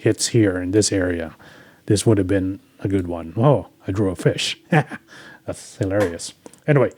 hits here in this area, this would have been a good one. Oh, I drew a fish. That's hilarious. Anyway.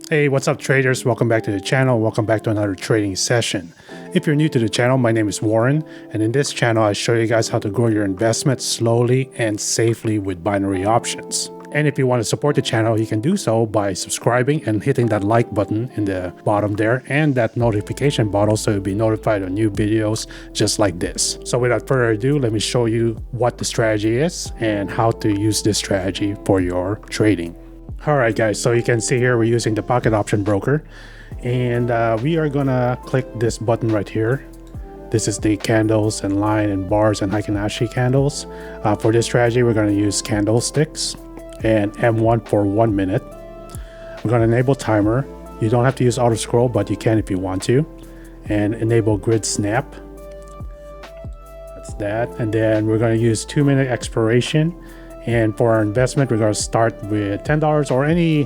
Hey, what's up traders? Welcome back to the channel. Welcome back to another trading session. If you're new to the channel, my name is Warren, and in this channel I show you guys how to grow your investment slowly and safely with binary options. And if you want to support the channel, you can do so by subscribing and hitting that like button in the bottom there and that notification button so you'll be notified of new videos just like this. So without further ado, let me show you what the strategy is and how to use this strategy for your trading. Alright guys, so you can see here we're using the Pocket Option Broker, and we are gonna click this button right here. This is the candles and line and bars and Heikin Ashi candles. For this strategy we're gonna use candlesticks and M1 for 1 minute. We're gonna enable timer. You don't have to use auto scroll, but you can if you want to. And enable grid snap. That's that. And then we're gonna use 2-minute expiration. And for our investment, we're going to start with $10 or any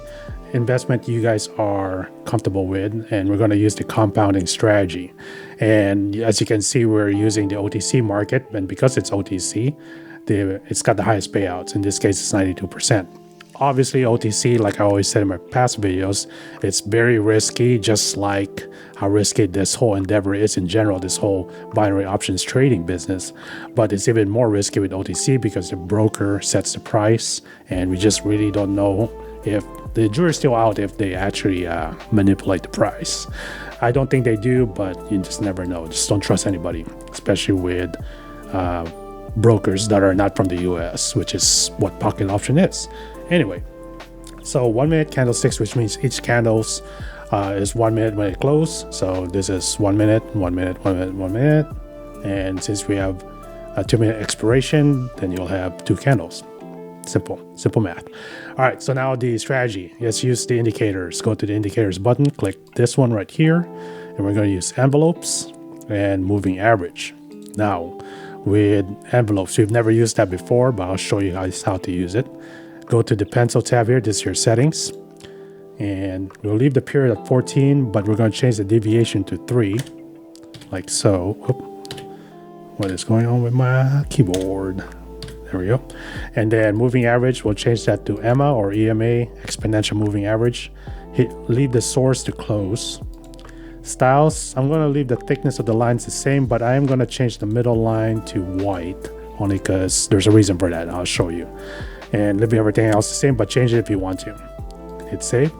investment you guys are comfortable with. And we're going to use the compounding strategy. And as you can see, we're using the OTC market. And because it's OTC, it's got the highest payouts. In this case, it's 92%. Obviously, OTC, like I always said in my past videos, it's very risky, just like how risky this whole endeavor is in general, this whole binary options trading business. But it's even more risky with OTC because the broker sets the price, and we just really don't know if the jury's still out if they actually manipulate the price. I don't think they do, but you just never know. Just don't trust anybody, especially with brokers that are not from the US, which is what Pocket Option is. Anyway, so 1 minute candlesticks, which means each candles is 1 minute when it closes. So this is 1 minute, 1 minute, 1 minute, 1 minute. And since we have a 2-minute expiration, then you'll have 2 candles. Simple math. All right, so now the strategy. Let's use the indicators. Go to the indicators button, click this one right here, and we're going to use envelopes and moving average. Now, with envelopes, we've never used that before, but I'll show you guys how to use it. Go to the pencil tab here. This is your settings, and we'll leave the period at 14, but we're going to change the deviation to 3, like so. What is going on with my keyboard? There we go. And then moving average, we'll change that to EMA or EMA, exponential moving average. Leave the source to close. Styles, I'm going to leave the thickness of the lines the same, but I am going to change the middle line to white, only because there's a reason for that. I'll show you. And leave everything else the same, but change it if you want to. Hit save.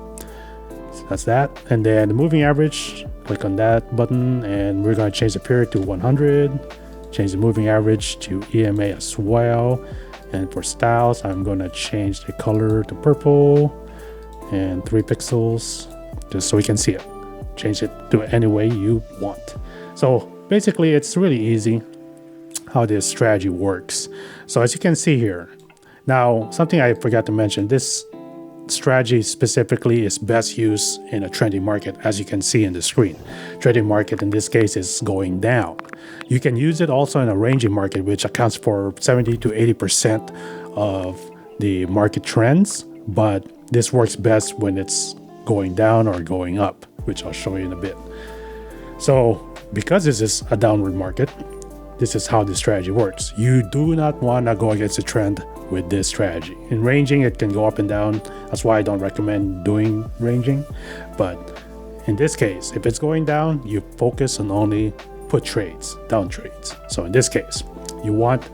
So that's that. And then the moving average, click on that button, and we're going to change the period to 100. Change the moving average to EMA as well. And for styles, I'm going to change the color to purple and 3 pixels, just so we can see it. Change it to any way you want. So basically, it's really easy how this strategy works. So as you can see here, now, something I forgot to mention, this strategy specifically is best used in a trending market, as you can see in the screen. Trading market in this case is going down. You can use it also in a ranging market, which accounts for 70 to 80% of the market trends, but this works best when it's going down or going up, which I'll show you in a bit. So because this is a downward market, this is how this strategy works. You do not want to go against the trend with this strategy. In ranging, it can go up and down. That's why I don't recommend doing ranging. But in this case, if it's going down, you focus on only put trades, down trades. So in this case, you want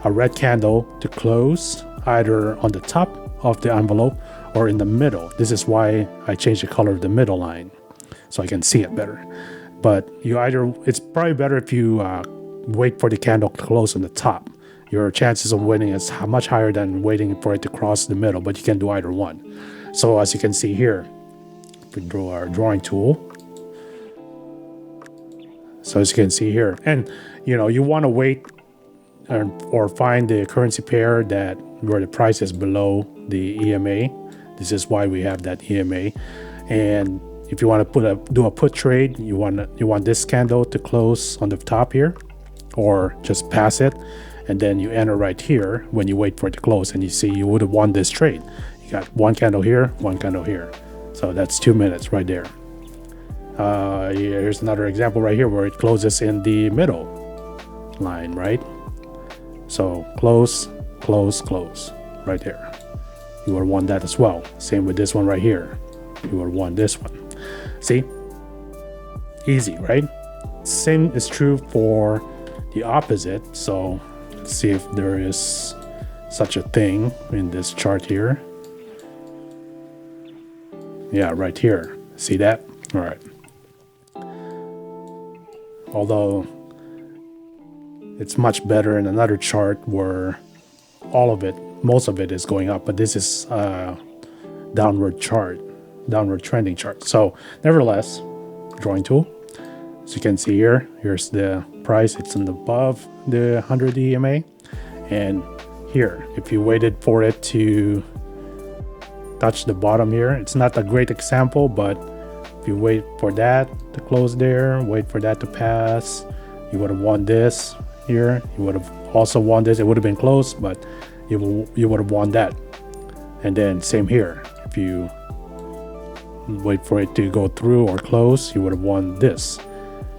a red candle to close either on the top of the envelope or in the middle. This is why I changed the color of the middle line so I can see it better. But it's probably better if you wait for the candle to close on the top. Your chances of winning is much higher than waiting for it to cross the middle, but you can do either one. So as you can see here, we draw our drawing tool. So as you can see here, and you want to wait or find the currency pair where the price is below the EMA This is why we have that EMA. And if you want to do a put trade, you want this candle to close on the top here, or just pass it, and then you enter right here when you wait for it to close, and you see you would have won this trade. You got one candle here, one candle here, so that's 2 minutes right there. Here's another example right here where it closes in the middle line, right? So close, close, close right there. You would have won that as well. Same with this one right here. You would have won this one. See? Easy, right? Same is true for the opposite. So let's see if there is such a thing in this chart here. Yeah, right here. See that? All right. Although it's much better in another chart where all of it, most of it is going up, but this is a downward trending chart. So nevertheless, drawing tool. As you can see here, here's the price. It's above the 100 EMA. And here, if you waited for it to touch the bottom here, it's not a great example, but if you wait for that to close there, wait for that to pass, you would have won this here. You would have also won this. It would have been close, but you would have won that. And then same here. If you wait for it to go through or close, you would have won this.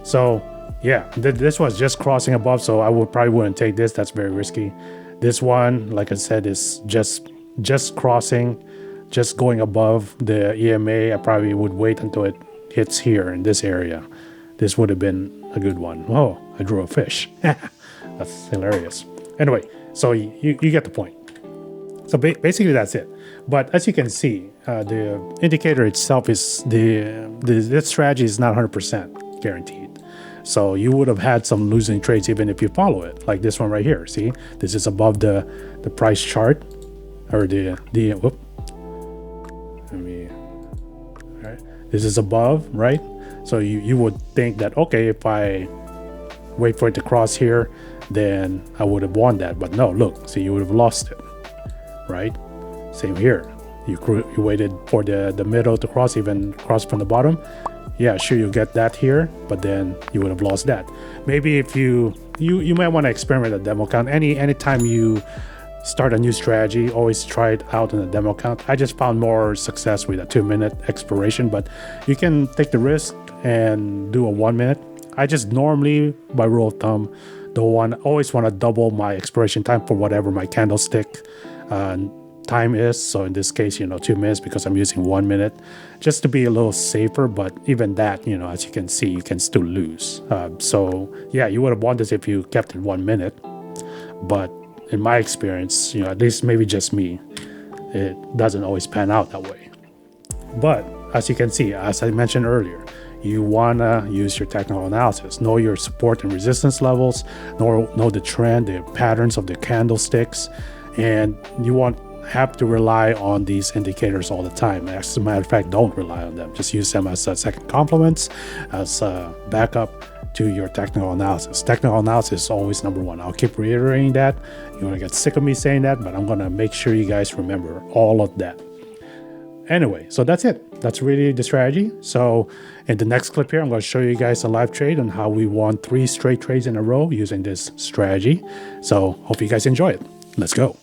So yeah, this was just crossing above, so I probably wouldn't take this. That's very risky. This one, like I said, is just crossing, just going above the EMA. I probably would wait until it hits here in this area. This would have been a good one. Oh, I drew a fish. That's hilarious. Anyway, so you get the point. So basically that's it. But as you can see, the indicator itself is this strategy is not 100% guaranteed. So you would have had some losing trades even if you follow it, like this one right here. See, this is above the price chart, or whoop. All right, this is above, right? So you would think that, okay, if I wait for it to cross here, then I would have won that. But no, look, see, you would have lost it, right? Same here. You waited for the middle to cross, even cross from the bottom. Yeah, sure, you get that here, but then you would have lost that. Maybe if you might want to experiment a demo count. Anytime you start a new strategy, always try it out in a demo count. I just found more success with a 2-minute expiration, but you can take the risk and do a 1 minute. I just normally, by rule of thumb, always want to double my expiration time for whatever my candlestick time is. So in this case, 2 minutes, because I'm using 1 minute, just to be a little safer. But even that, as you can see, you can still lose. So yeah, you would have won this if you kept it 1 minute. But in my experience, at least maybe just me, it doesn't always pan out that way. But as you can see, as I mentioned earlier, you want to use your technical analysis, know your support and resistance levels, know the trend, the patterns of the candlesticks, and you won't have to rely on these indicators all the time. As a matter of fact, don't rely on them. Just use them as second complements, as a backup to your technical analysis. Technical analysis is always number one. I'll keep reiterating that. You're going to get sick of me saying that, but I'm going to make sure you guys remember all of that. Anyway, so that's it. That's really the strategy. So in the next clip here, I'm going to show you guys a live trade on how we won 3 straight trades in a row using this strategy. So hope you guys enjoy it. Let's go.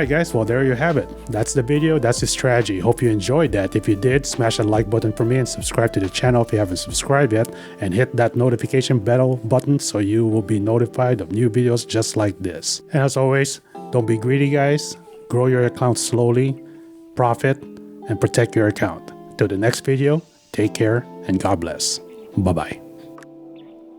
right, guys. Well, there you have it. That's the video. That's the strategy. Hope you enjoyed that. If you did, smash that like button for me and subscribe to the channel if you haven't subscribed yet. And hit that notification bell button so you will be notified of new videos just like this. And as always, don't be greedy, guys. Grow your account slowly, profit, and protect your account. Till the next video, take care and God bless. Bye-bye.